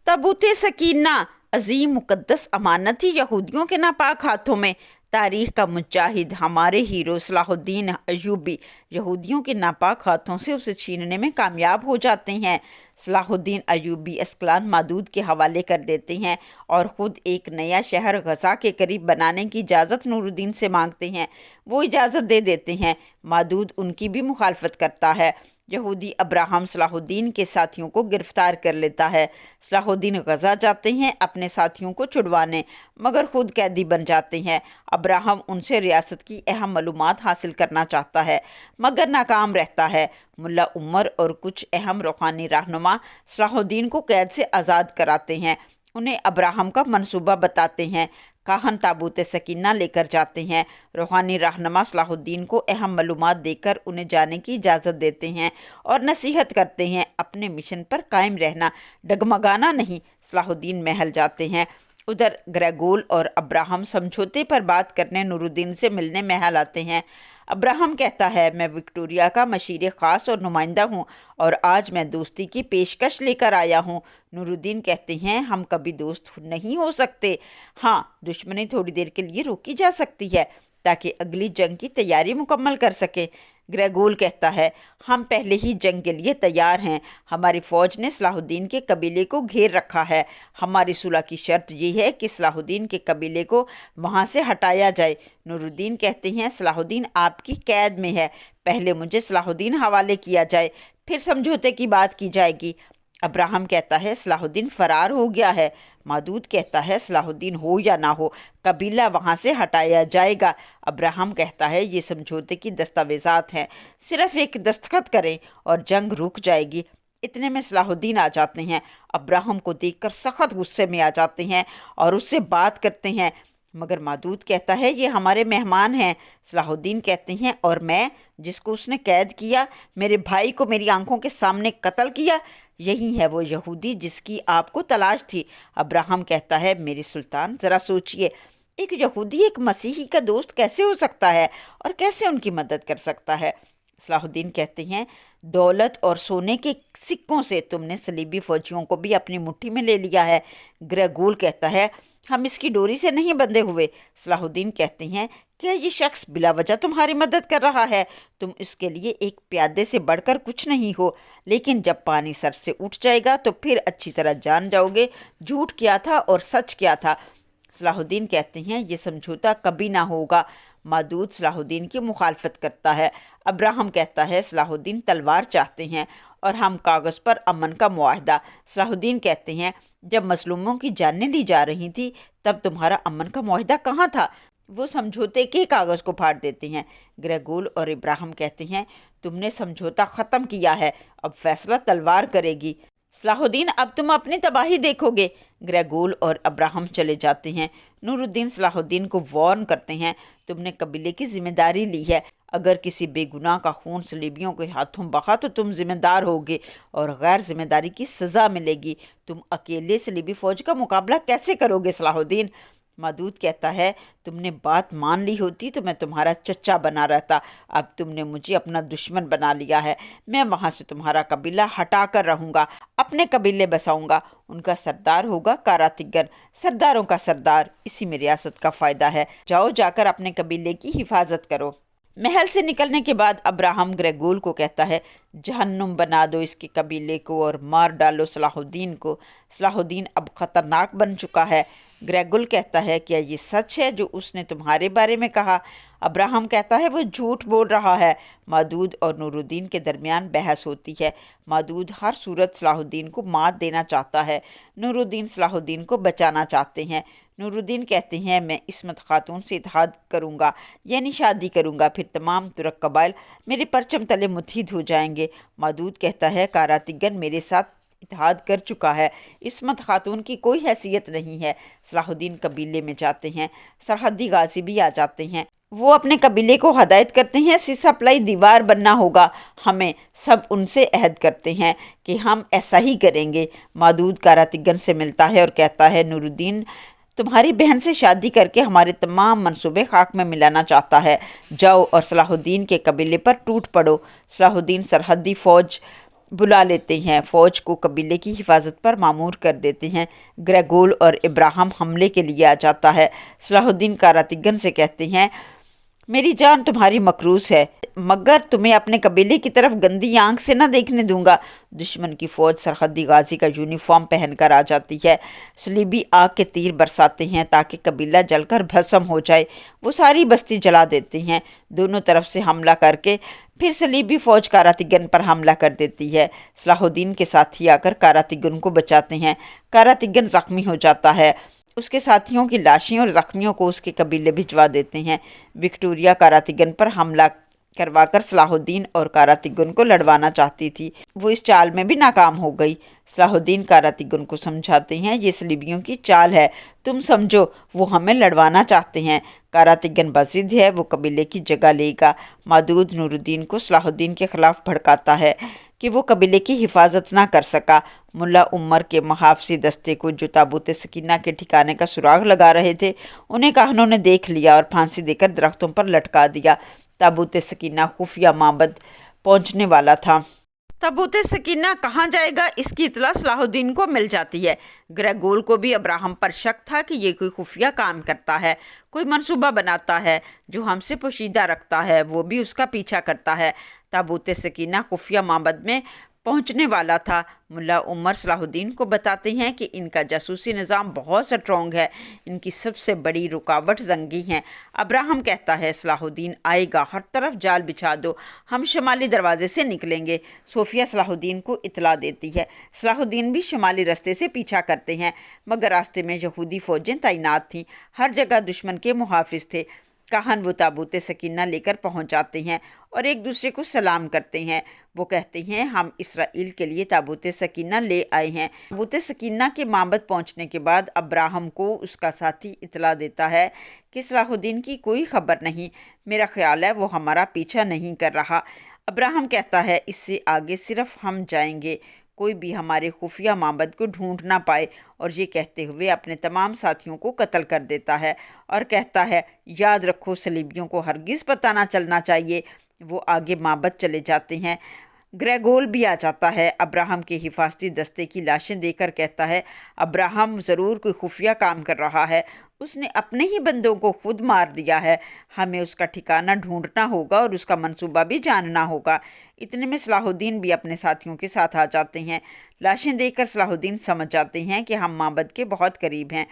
ताबूत सकीना अजीम मुकद्दस अमानत थी यहूदियों के नापाक हाथों में। तारीख का मुजाहिद हमारे हीरो सलाहुद्दीन अयूबी यहूदियों के नापाक हाथों से उसे छीनने में कामयाब हो जाते हैं। सलाहुद्दीन अयूबी अस्कलान मादूद के हवाले कर देते हैं और ख़ुद एक नया शहर गज़ा के करीब बनाने की इजाज़त नूरुद्दीन से मांगते हैं। वो इजाज़त दे देते हैं। मादूद उनकी भी मुखालफत करता है। यहूदी अब्राहम सलाहुद्दीन के साथियों को गिरफ्तार कर लेता है। सलाहुद्दीन गज़ा जाते हैं अपने साथियों को छुड़वाने, मगर खुद कैदी बन जाते हैं। अब्राहम उनसे रियासत की अहम मालूमात हासिल करना चाहता है, मगर नाकाम रहता है। मुल्ला उमर और कुछ अहम रूहानी रहनुमा सलाहुद्दीन को कैद से आज़ाद कराते हैं। उन्हें अब्राहम का मंसूबा बताते हैं। काहन ताबूत सकीना लेकर जाते हैं। रूहानी रहनुमा सलाहुद्दीन को अहम मालूमात देकर उन्हें जाने की इजाज़त देते हैं और नसीहत करते हैं अपने मिशन पर कायम रहना, डगमगाना नहीं। सलाहुद्दीन महल जाते हैं। उधर ग्रेगोल और अब्राहम समझौते पर बात करने नूरुद्दीन से मिलने महल आते हैं। अब्राहम कहता है, मैं विक्टोरिया का मशीर ख़ास और नुमाइंदा हूँ और आज मैं दोस्ती की पेशकश लेकर आया हूँ। नूरुद्दीन कहते हैं, हम कभी दोस्त नहीं हो सकते। हाँ, दुश्मनी थोड़ी देर के लिए रोकी जा सकती है ताकि अगली जंग की तैयारी मुकम्मल कर सके। ग्रेगोल कहता है, हम पहले ही जंग के लिए तैयार हैं। हमारी फ़ौज ने सलाहुद्दीन के कबीले को घेर रखा है। हमारी सुलह की शर्त ये है कि सलाहुद्दीन के कबीले को वहाँ से हटाया जाए। नूरुद्दीन कहते हैं, सलाहुद्दीन आपकी कैद में है। पहले मुझे सलाहुद्दीन हवाले किया जाए, फिर समझौते की बात की जाएगी। अब्राहम कहता है, सलाहुद्दीन फ़रार हो गया है। मादूद कहता है, सलाहुद्दीन हो या ना हो, कबीला वहाँ से हटाया जाएगा। अब्राहम कहता है, ये समझौते की दस्तावेज़ात हैं, सिर्फ़ एक दस्तखत करें और जंग रुक जाएगी। इतने में सलाहुद्दीन आ जाते हैं। अब्राहम को देखकर सख्त गुस्से में आ जाते हैं और उससे बात करते हैं, मगर मादूद कहता है, ये हमारे मेहमान हैं। सलाहुद्दीन कहते हैं, और मैं जिसको उसने कैद किया, मेरे भाई को मेरी आंखों के सामने कत्ल किया, यही है वो यहूदी जिसकी आपको तलाश थी। अब्राहम कहता है, मेरे सुल्तान ज़रा सोचिए, एक यहूदी एक मसीही का दोस्त कैसे हो सकता है और कैसे उनकी मदद कर सकता है। सलाहुद्दीन कहते हैं, दौलत और सोने के सिक्कों से तुमने सलीबी फौजियों को भी अपनी मुट्ठी में ले लिया है। ग्रेगोल कहता है, हम इसकी डोरी से नहीं बंधे हुए। सलाहुद्दीन कहते हैं, क्या ये शख्स बिला वजह तुम्हारी मदद कर रहा है? तुम इसके लिए एक प्यादे से बढ़कर कुछ नहीं हो, लेकिन जब पानी सर से उठ जाएगा तो फिर अच्छी तरह जान जाओगे झूठ क्या था और सच क्या था। सलाहुद्दीन कहते हैं, ये समझौता कभी ना होगा। मादूद सलाहुद्दीन की मुखालफत करता है। अब्राहम कहता है, सलाहुद्दीन तलवार चाहते हैं और हम कागज़ पर अमन का मुआहदा। सलाहुद्दीन कहते हैं, जब मजलूमों की जानें ली जा रही थी तब तुम्हारा अमन का मुआहदा कहाँ था? वो समझौते के कागज़ को फाड़ देते हैं। ग्रेगोल और इब्राहिम कहते हैं, तुमने समझौता ख़त्म किया है, अब फैसला तलवार करेगी। सलाहुद्दीन, अब तुम अपनी तबाही देखोगे। ग्रेगोल और अब्राहम चले जाते हैं। नूरुद्दीन सलाहुद्दीन को वार्न करते हैं, तुमने कबीले की जिम्मेदारी ली है। अगर किसी बेगुनाह का खून सलीबियों के हाथों बहा तो तुम जिम्मेदार होगे और गैर जिम्मेदारी की सज़ा मिलेगी। तुम अकेले सलीबी फ़ौज का मुकाबला कैसे करोगे सलाहुद्दीन? मादूद कहता है, तुमने बात मान ली होती तो मैं तुम्हारा चच्चा बना रहता। अब तुमने मुझे अपना दुश्मन बना लिया है। मैं वहाँ से तुम्हारा कबीला हटा कर रहूँगा, अपने कबीले बसाऊँगा। उनका सरदार होगा कारातिगन, सरदारों का सरदार। इसी में रियासत का फ़ायदा है। जाओ, जाकर अपने कबीले की हिफाजत करो। महल से निकलने के बाद अब्राहम ग्रेगोल को कहता है, जहन्नुम बना दो इसके कबीले को और मार डालो सलाहुद्दीन को। सलाहुद्दीन अब ख़तरनाक बन चुका है। ग्रेगोल कहता है, क्या ये सच है जो उसने तुम्हारे बारे में कहा? अब्राहम कहता है, वो झूठ बोल रहा है। मादूद और नूरुद्दीन के दरमियान बहस होती है। मादूद हर सूरत सलाहुद्दीन को मात देना चाहता है। नूरुद्दीन सलाहुद्दीन को बचाना चाहते हैं। नूरुद्दीन कहते हैं, मैं इस्मत खातून से इत्तेहाद करूँगा, यानी शादी करूँगा, फिर तमाम तुर्क कबाइल मेरे परचम तले मुत्तहिद हो जाएंगे। मादूद कहता है, कारातिगन मेरे साथ इत्तेहाद कर चुका है, इस्मत खातून की कोई हैसियत नहीं है। सलाहुद्दीन कबीले में जाते हैं। सरहदी गाजी भी आ जाते हैं। वो अपने कबीले को हदायत करते हैं, सीसा पलाई दीवार बनना होगा हमें। सब उनसे अहद करते हैं कि हम ऐसा ही करेंगे। मादूद कारातिगन से मिलता है और कहता है, नूरुद्दीन तुम्हारी बहन से शादी करके हमारे तमाम मंसूबे खाक में मिलाना चाहता है। जाओ और सलाहुद्दीन के कबीले पर टूट पड़ो। सलाहुद्दीन सरहदी फ़ौज बुला लेते हैं। फौज को कबीले की हिफाजत पर मामूर कर देते हैं। ग्रेगोल और इब्राहिम हमले के लिए आ जाता है। सलाहुद्दीन कारातिगन से कहते हैं, मेरी जान तुम्हारी मकरूज है, मगर तुम्हें अपने कबीले की तरफ गंदी आंख से न देखने दूंगा। दुश्मन की फौज सरहदी गाजी का यूनिफॉर्म पहनकर आ जाती है। सलीबी आग के तीर बरसाते हैं ताकि कबीला जलकर भस्म हो जाए। वो सारी बस्ती जला देते हैं। दोनों तरफ से हमला करके फिर सलीबी फौज कारातिगन पर हमला कर देती है। सलाहुद्दीन के साथी आकर कारातिगन को बचाते हैं। कारातिगन जख्मी हो जाता है। उसके साथियों की लाशें और जख्मियों को उसके कबीले भिजवा देते हैं। विक्टोरिया कारातिगन पर हमला करवाकर सलाहुद्दीन और कारातिगन को लड़वाना चाहती थी। वो इस चाल में भी नाकाम हो गई। सलाहुद्दीन कारातिगन को समझाते हैं, ये सलीबियों की चाल है, तुम समझो, वो हमें लड़वाना चाहते हैं। कारातिगन बज़िद है, वो कबीले की जगह लेगा। मादूद नूरुद्दीन को सलाहुद्दीन के खिलाफ भड़काता है कि वो कबीले की हिफाजत ना कर सका। मुल्ला उमर के मुहाफ़िज़ी दस्ते को जो ताबूत सकीना के ठिकाने का सुराग लगा रहे थे, उन्हें काहनों ने देख लिया और फांसी देकर दरख्तों पर लटका दिया। ताबूत सकीना खुफिया माबद पहुंचने वाला था। ताबूत सकीना कहाँ जाएगा, इसकी इतला सलाहुद्दीन को मिल जाती है। ग्रेगोल को भी इब्राहिम पर शक था कि ये कोई खुफिया काम करता है, कोई मंसूबा बनाता है जो हमसे पोशीदा रखता है, वो भी उसका पीछा करता है। ताबूत सकीना खुफिया माबद में पहुंचने वाला था। मुल्ला उमर सलाहुद्दीन को बताते हैं कि इनका जासूसी निज़ाम बहुत स्ट्रॉन्ग है, इनकी सबसे बड़ी रुकावट जंगी हैं। इब्राहिम कहता है, सलाहुद्दीन आएगा, हर तरफ जाल बिछा दो, हम शुमाली दरवाजे से निकलेंगे। सोफिया सलाहुद्दीन को इतला देती है। सलाहुद्दीन भी शुमाली रास्ते से पीछा करते हैं, मगर रास्ते में यहूदी फ़ौजें तैनात थीं, हर जगह दुश्मन के मुहाफिज थे। काहन वो ताबूत सकीना लेकर पहुंच जाते हैं और एक दूसरे को सलाम करते हैं। वो कहते हैं, हम इसराइल के लिए ताबूत सकीना ले आए हैं। ताबूत सकीना के माबद पहुंचने के बाद इब्राहिम को उसका साथी इतला देता है कि सलाहुद्दीन की कोई खबर नहीं, मेरा ख्याल है वो हमारा पीछा नहीं कर रहा। इब्राहिम कहता है, इससे आगे सिर्फ हम जाएंगे, कोई भी हमारे खुफिया माबद को ढूंढ ना पाए। और ये कहते हुए अपने तमाम साथियों को कत्ल कर देता है और कहता है, याद रखो, सलीबियों को हरगिज़ पता ना चलना चाहिए। वो आगे माबद चले जाते हैं। ग्रेगोल भी आ जाता है। इब्राहिम के हिफाजती दस्ते की लाशें देकर कहता है, इब्राहिम ज़रूर कोई खुफिया काम कर रहा है, उसने अपने ही बंदों को खुद मार दिया है, हमें उसका ठिकाना ढूंढना होगा और उसका मंसूबा भी जानना होगा। इतने में सलाहुद्दीन भी अपने साथियों के साथ आ जाते हैं। लाशें देखकर सलाहुद्दीन समझ जाते हैं कि हम माबद के बहुत करीब हैं।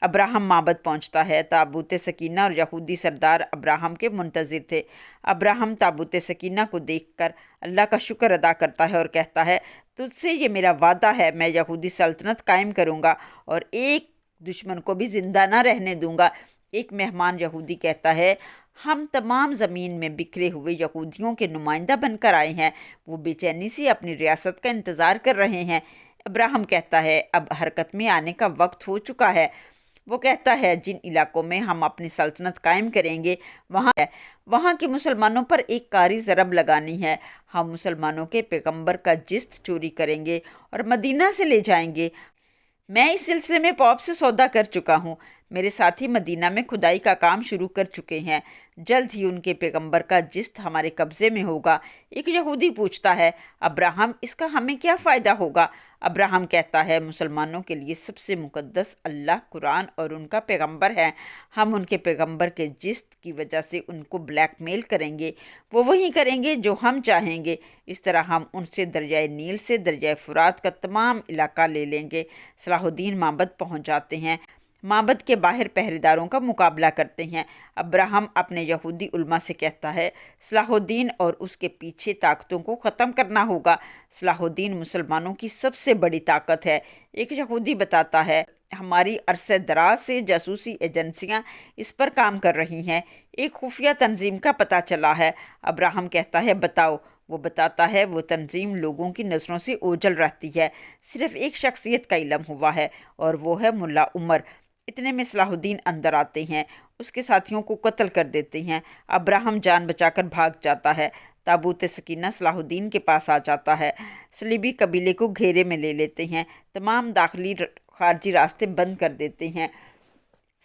इब्राहिम माबद पहुंचता है। ताबूत सकीना और यहूदी सरदार इब्राहिम के मुंतज़िर थे। इब्राहिम ताबूत सकीना को देखकर अल्लाह का शुक्र अदा करता है और कहता है, तुझसे ये मेरा वादा है, मैं यहूदी सल्तनत कायम करूँगा और एक दुश्मन को भी ज़िंदा ना रहने दूँगा। एक मेहमान यहूदी कहता है, हम तमाम ज़मीन में बिखरे हुए यहूदियों के नुमाइंदा बनकर आए हैं, वो बेचैनी से अपनी रियासत का इंतज़ार कर रहे हैं। इब्राहिम कहता है, अब हरकत में आने का वक्त हो चुका है। वो कहता है, जिन इलाकों में हम अपनी सल्तनत कायम करेंगे वहाँ के मुसलमानों पर एक कारी ज़रब लगानी है। हम मुसलमानों के पैगंबर का जिस्म चोरी करेंगे और मदीना से ले जाएंगे। मैं इस सिलसिले में पॉप से सौदा कर चुका हूँ। मेरे साथी मदीना में खुदाई का काम शुरू कर चुके हैं। जल्द ही उनके पैगंबर का जिस्म हमारे कब्ज़े में होगा। एक यहूदी पूछता है, इब्राहिम, इसका हमें क्या फ़ायदा होगा? इब्राहिम कहता है, मुसलमानों के लिए सबसे मुक़द्दस अल्लाह, कुरान और उनका पैगंबर है। हम उनके पैगंबर के जिस्म की वजह से उनको ब्लैकमेल करेंगे, वो वही करेंगे जो हम चाहेंगे। इस तरह हम उनसे दरियाए नील से दरियाए फुरात का तमाम इलाका ले लेंगे। सलाहुद्दीन माबद पहुँच जाते हैं। माबद के बाहर पहरेदारों का मुकाबला करते हैं। इब्राहिम अपने यहूदी उलमा से कहता है, सलाहुद्दीन और उसके पीछे ताकतों को ख़त्म करना होगा। सलाहुद्दीन मुसलमानों की सबसे बड़ी ताकत है। एक यहूदी बताता है, हमारी अरसे दराज से जासूसी एजेंसियां इस पर काम कर रही हैं। एक खुफिया तंजीम का पता चला है। इब्राहिम कहता है, बताओ। वो बताता है, वो तंजीम लोगों की नज़रों से ओझल रहती है। सिर्फ़ एक शख्सियत का इल्म हुआ है और वो है मुल्ला उमर। इतने में सलाहुद्दीन अंदर आते हैं, उसके साथियों को कत्ल कर देते हैं। इब्राहिम जान बचाकर भाग जाता है। ताबूत सकीना सलाहुद्दीन के पास आ जाता है। सलीबी कबीले को घेरे में ले लेते हैं, तमाम दाखिली खारजी रास्ते बंद कर देते हैं।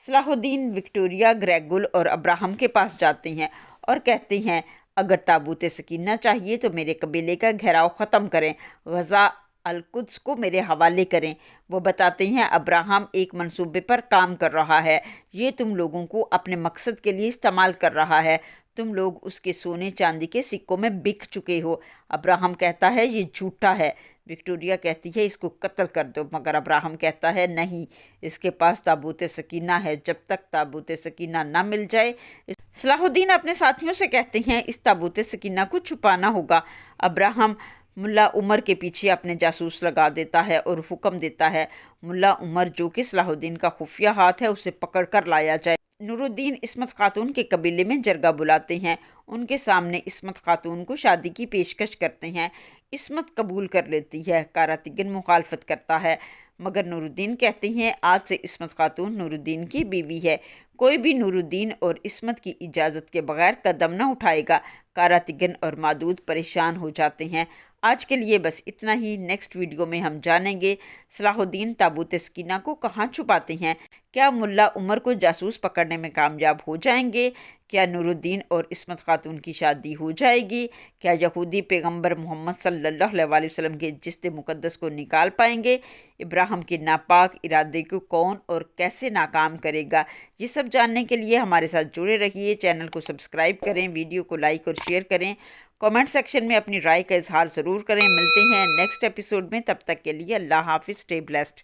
सलाहुद्दीन विक्टोरिया, ग्रेगोल और इब्राहिम के पास जाते हैं और कहते हैं, اگر تابوت سکینہ چاہیے تو میرے قبیلے کا گھیراؤ ختم کریں، غزہ القدس کو میرے حوالے کریں۔ وہ بتاتے ہیں ابراہم ایک منصوبے پر کام کر رہا ہے، یہ تم لوگوں کو اپنے مقصد کے لیے استعمال کر رہا ہے، تم لوگ اس کے سونے چاندی کے سکوں میں بک چکے ہو۔ ابراہم کہتا ہے یہ جھوٹا ہے۔ وکٹوریا کہتی ہے اس کو قتل کر دو، مگر ابراہم کہتا ہے نہیں، اس کے پاس تابوت سکینہ ہے، جب تک تابوت سکینہ نہ مل جائے۔ صلاح الدین اپنے ساتھیوں سے کہتے ہیں اس تابوت سکینہ کو چھپانا ہوگا۔ ابراہم ملا عمر کے پیچھے اپنے جاسوس لگا دیتا ہے اور حکم دیتا ہے ملا عمر جو کہ صلاح الدین کا خفیہ ہاتھ ہے اسے پکڑ کر لایا جائے۔ نور الدین عصمت خاتون کے قبیلے میں جرگہ بلاتے ہیں، ان کے سامنے عصمت خاتون کو شادی کی پیشکش کرتے ہیں۔ عصمت قبول کر لیتی ہے، قاراتگن مخالفت کرتا ہے، مگر نور الدین کہتے ہیں آج سے عصمت خاتون نور الدین کی بیوی ہے، کوئی بھی نور الدین اور عصمت کی اجازت کے بغیر قدم نہ اٹھائے گا۔ قاراتگن اور مادود پریشان ہو جاتے ہیں۔ آج کے لیے بس اتنا ہی۔ نیکسٹ ویڈیو میں ہم جانیں گے صلاح الدین تابوت سکینہ کو کہاں چھپاتے ہیں، کیا ملا عمر کو جاسوس پکڑنے میں کامیاب ہو جائیں گے، کیا نور الدین اور عصمت خاتون کی شادی ہو جائے گی، کیا یہودی پیغمبر محمد صلی اللہ علیہ وسلم کے جسد مقدس کو نکال پائیں گے، ابراہیم کے ناپاک ارادے کو کون اور کیسے ناکام کرے گا۔ یہ سب جاننے کے لیے ہمارے ساتھ جڑے رہیے، چینل کو سبسکرائب کریں، ویڈیو کو لائک اور شیئر کریں، کامنٹ سیکشن میں اپنی رائے کا اظہار ضرور کریں۔ ملتے ہیں نیکسٹ ایپیسوڈ میں، تب تک کے لیے اللہ حافظ، اسٹے بلیسڈ۔